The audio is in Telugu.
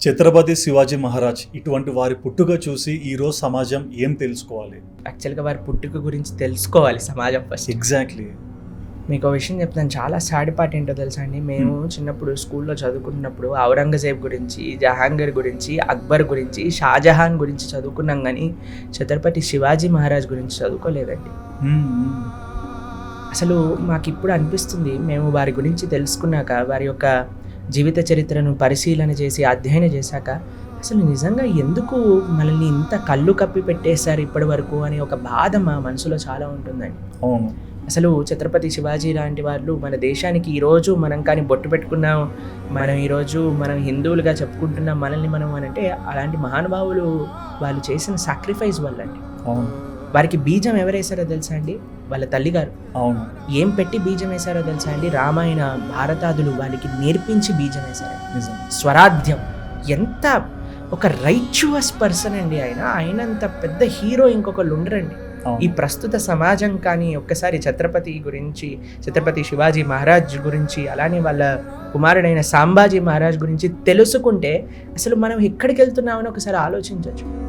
ఛత్రపతి శివాజీ మహారాజ్ ఇటువంటి వారి పుట్టుక చూసి ఈరోజు సమాజం ఏం తెలుసుకోవాలి? యాక్చువల్గా వారి పుట్టుక గురించి తెలుసుకోవాలి సమాజం ఫస్ట్. ఎగ్జాక్ట్లీ. మీకు ఒక విషయం చెప్తాను, చాలా సాడ్ పార్ట్ ఏంటో తెలుసా అండి. మేము చిన్నప్పుడు స్కూల్లో చదువుకున్నప్పుడు ఔరంగజేబ్ గురించి, జహాంగీర్ గురించి, అక్బర్ గురించి, షాజహాన్ గురించి చదువుకున్నాం, కానీ ఛత్రపతి శివాజీ మహారాజ్ గురించి చదువుకోలేదండి. అసలు మాకు ఇప్పుడు అనిపిస్తుంది, మేము వారి గురించి తెలుసుకున్నాక, వారి యొక్క జీవిత చరిత్రను పరిశీలన చేసి అధ్యయనం చేశాక, అసలు నిజంగా ఎందుకు మనల్ని ఇంత కళ్ళు కప్పి పెట్టేశారు ఇప్పటి వరకు అని ఒక బాధ మా మనసులో చాలా ఉంటుందండి. అవును. అసలు ఛత్రపతి శివాజీ లాంటి వాళ్ళు మన దేశానికి ఈరోజు మనం కానీ బొట్టు పెట్టుకున్నాం, మనం ఈరోజు మనం హిందువులుగా చెప్పుకుంటున్నాం మనల్ని మనం అని అంటే, అలాంటి మహానుభావులు వాళ్ళు చేసిన సాక్రిఫైస్ వల్ల అండి. అవును. వారికి బీజం ఎవరేసారో తెలుసా అండి? వాళ్ళ తల్లిగారు. అవును. ఏం పెట్టి బీజం వేశారో తెలుసా అండి? రామాయణ భారతాదులు వాళ్ళకి నేర్పించి బీజం వేశారు. నిజం. స్వరాధ్యం. ఎంత ఒక రైచువస్ పర్సన్ అండి ఆయన. ఆయనంత పెద్ద హీరో ఇంకొకళ్ళు ఉండరండి ఈ ప్రస్తుత సమాజం. కానీ ఒక్కసారి ఛత్రపతి గురించి, ఛత్రపతి శివాజీ మహారాజ్ గురించి, అలానే వాళ్ళ కుమారుడైన సాంబాజీ మహారాజ్ గురించి తెలుసుకుంటే అసలు మనం ఎక్కడికి వెళ్తున్నామని ఒకసారి ఆలోచించవచ్చు.